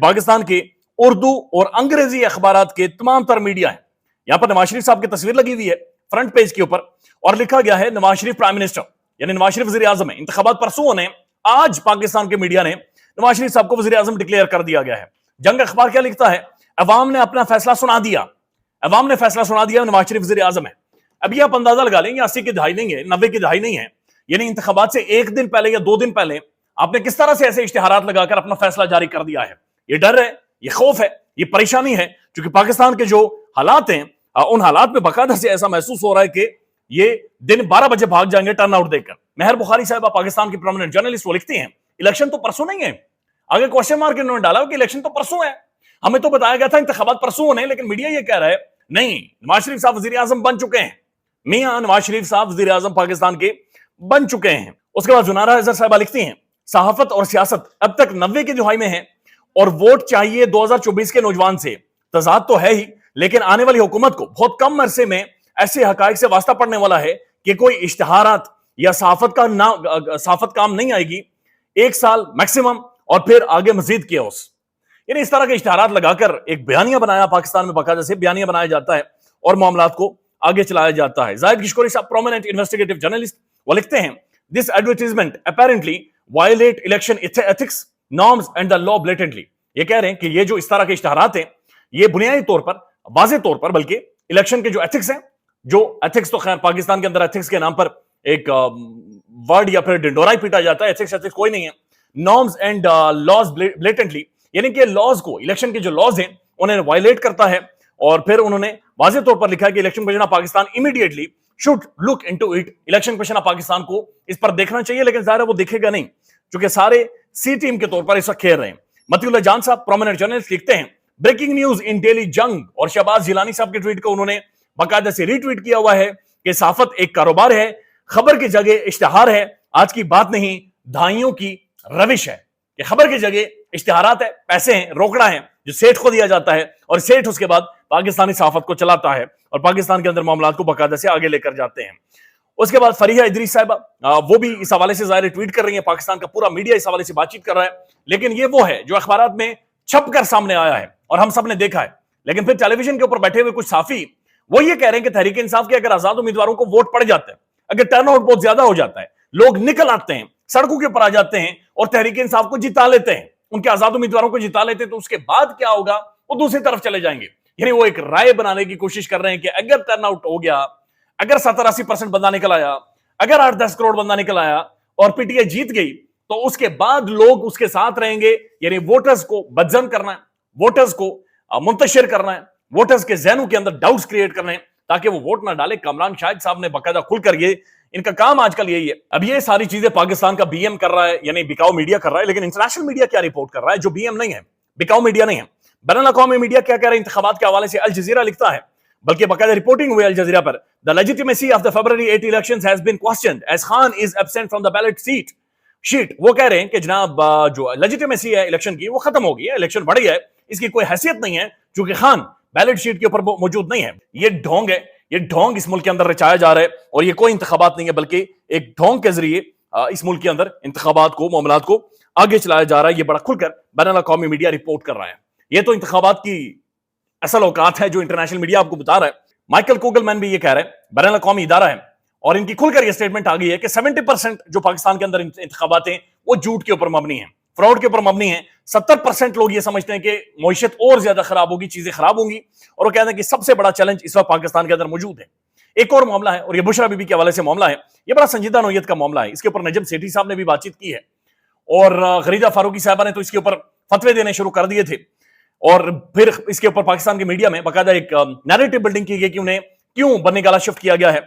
पाकिस्तान के उर्दू और अंग्रेजी अखबारात के तमाम तर मीडिया है। यहां पर नवाज शरीफ साहब की तस्वीर लगी हुई है फ्रंट पेज के ऊपर और लिखा गया है नवाज शरीफ प्राइम मिनिस्टर, यानी नवाज शरीफ वजीर आजम है। इंतखाबात परसों होने, आज पाकिस्तान के मीडिया ने नवाज शरीफ साहब को वजीर आजम डिक्लेयर कर दिया गया है। जंग अखबार क्या लिखता है, अवाम ने अपना फैसला सुना दिया, अवाम ने फैसला सुना दिया, नवाज शरीफ वजीर आजम है। अभी आप अंदाजा लगा लेंगे 80 की दहाई नहीं है, 90 की दहाई नहीं है, यानी इंतखाबात से एक दिन पहले या 2 दिन पहले आपने किस तरह से ऐसे इश्तिहारात लगाकर अपना फैसला जारी कर दिया है। ये डर है, ये खौफ है, ये परेशानी है, क्योंकि पाकिस्तान के जो हालात हैं उन हालात में बाकायदा से ऐसा महसूस हो रहा है कि ये दिन 12 बजे भाग जाएंगे टर्नआउट देखकर। मेहर बुखारी साहब पाकिस्तान की प्रोमिनेंट जर्नलिस्ट, वो लिखती हैं इलेक्शन तो परसों नहीं है। आगे क्वेश्चन मार्क इन्होंने डाला कि इलेक्शन तो परसों है, हमें तो बताया गया था इंतखाबात परसों होने, लेकिन मीडिया ये कह रहा है नहीं, नवाज शरीफ साहब वजीर आजम बन चुके हैं। मियां नवाज शरीफ साहब वजीर आजम पाकिस्तान के बन चुके हैं। उसके बाद जुनारा अजहर साहबा लिखती हैं सहाफत और सियासत अब तक 90 की दुहाई में है और वोट चाहिए 2024 के नौजवान से। तजाद तो है ही, लेकिन आने वाली हुकूमत को बहुत कम अरसे में ऐसे हकाइक से वास्ता पड़ने वाला है कि कोई इश्तिहारात या साफत काम नहीं आएगी। 1 साल मैक्सिमम और फिर आगे मजीद कियोस, यानी इस तरह के इश्तिहारात लगाकर एक बयानिया बनाया पाकिस्तान में, बाकायदा से बयानिया बनाया जाता है और मामलात को आगे चलाया जाता है। जाहिद किशकोरी साहब प्रोमिनेंट इन्वेस्टिगेटिव जर्नलिस्ट, वो लिखते हैं this advertisement apparently violate election ethics norms and the law blatantly. ये कह रहे हैं कि ये जो इस तरह के इश्तिहारात हैं ये बुनियादी तौर पर, वाज़े तौर पर, बल्कि इलेक्शन के जो एथिक्स हैं, जो एथिक्स तो खैर पाकिस्तान के अंदर एथिक्स के नाम पर एक वर्ड या फिर डिंडोरा ही पीटा जाता है, एथिक्स कोई नहीं है। नॉर्म्स एंड लॉज ब्लेटेंटली, यानी कि लॉज को, इलेक्शन के जो लॉज हैं उन्हें वायलेट करता है। और फिर उन्होंने वाज़े तौर पर लिखा है कि election commission of Pakistan immediately should look into it. Election commission of Pakistan को इस पर देखना चाहिए, लेकिन ज़ाहिर है वो देखेगा नहीं, क्योंकि सारे सी टीम के तौर पर इस वक्त खेल रहे हैं। मतीउल्लाह जान साहब प्रोमिनेंट जर्नलिस्ट लिखते हैं ब्रेकिंग न्यूज इन डेली जंग, और शहबाज जिलानी साहब के ट्वीट को उन्होंने बाकायदा से रीट्वीट किया हुआ है कि सहाफत एक कारोबार है, खबर की जगह इश्तिहार है, आज की बात नहीं धाइयों की रविश है कि खबर की जगह इश्तिहारात है, पैसे हैं, रोकड़ा है जो सेठ को दिया जाता है और सेठ उसके बाद पाकिस्तानी सहाफत को चलाता है और पाकिस्तान के अंदर मामलात को बाकायदा से आगे लेकर जाते हैं। उसके बाद फरीहा इदरीस साहबा, वो भी इस हवाले से ज़ाहिर ट्वीट कर रही है, पाकिस्तान का पूरा मीडिया इस हवाले से बातचीत कर रहा है, लेकिन ये वो है जो अखबारात में छप कर सामने आया है और हम सब ने देखा है। लेकिन फिर टेलीविजन के ऊपर बैठे हुए कुछ साफी वो ये कह रहे हैं कि तहरीक इंसाफ के अगर आजाद उम्मीदवारों को वोट पड़ जाता है, अगर टर्नआउट बहुत ज्यादा हो जाता है, लोग निकल आते हैं, सड़कों के ऊपर आ जाते हैं और तहरीक इंसाफ को जिता लेते हैं, उनके आजाद उम्मीदवारों को जिता लेते हैं, तो उसके बाद क्या होगा, वो दूसरी तरफ चले जाएंगे। यानी वो एक राय बनाने की कोशिश कर रहे हैं कि अगर टर्नआउट हो गया, अगर 70-80% बंदा निकल आया, अगर 8-10 करोड़ बंदा निकल आया और पीटीआई जीत गई, तो उसके बाद लोग उसके साथ रहेंगे। यानी वोटर्स को बदजन करना है, वोटर्स को मुंतशिर करना है, वोटर्स के जहनों के अंदर डाउट्स क्रिएट करने हैं ताकि वो वोट ना डाले। कामरान शाहिद साहब ने बाकायदा खुलकर, ये इनका काम आजकल यही है। अब ये सारी चीजें पाकिस्तान का बीएम कर रहा है, यानी बिकाऊ मीडिया कर रहा है, लेकिन इंटरनेशनल मीडिया क्या रिपोर्ट कर रहा है जो बीएम नहीं है, बिकाऊ मीडिया नहीं है। बैनुल अक़वामी मीडिया क्या कह रहा है इंतखाबात के हवाले से, अल जज़ीरा लिखता है, बल्कि बाकायदा रिपोर्टिंग हुई अल जज़ीरा पर, the legitimacy of the February 8 elections has been questioned as Khan is absent from the ballot sheet. वो कह रहे हैं कि जनाब जो लेजिटिमेसी है इलेक्शन की वो खत्म हो गई है, इलेक्शन बढ़ गया है, इसकी कोई हैसियत नहीं है क्योंकि खान बैलेट शीट के ऊपर मौजूद नहीं है। ये ढोंग है, ये ढोंग इस मुल्क के अंदर रचाया जा रहा है और ये कोई इंतखाबात नहीं है, बल्कि एक ढोंग के जरिए इस मुल्क के अंदर इंतखाबात को, मामलात को आगे चलाया जा रहा है। ये बड़ा खुलकर बैनुल अक़वामी मीडिया रिपोर्ट कर रहा है। ये तो इंतखाबात की असल औकात है जो इंटरनेशनल मीडिया आपको बता रहा है। माइकल कोगलमैन भी ये कह रहे हैं, बैनुल अक़वामी इदारा है और इनकी खुलकर ये स्टेटमेंट आ गई है कि 70% जो पाकिस्तान के अंदर इंतखाबात हैं वो झूठ के ऊपर मबनी है, फ्रॉड के ऊपर मबनी है। 70% लोग ये समझते हैं कि मईशत और ज्यादा खराब होगी, चीजें खराब होंगी, और वो कहते हैं कि सबसे बड़ा चैलेंज इस वक्त पाकिस्तान के अंदर मौजूद है। एक और मामला है और ये बुशरा बीबी के हवाले से मामला है, ये बड़ा संजीदा नौयत का मामला है। इसके ऊपर नजम सेठी साहब ने भी बातचीत की है और गरीदा फारूकी साहबा ने तो इसके ऊपर फतवे देने शुरू कर दिए थे और फिर इसके ऊपर पाकिस्तान के मीडिया में बाकायदा एक नैरेटिव बिल्डिंग की गई कि उन्हें क्यों बन्नी गाला शिफ्ट किया गया है।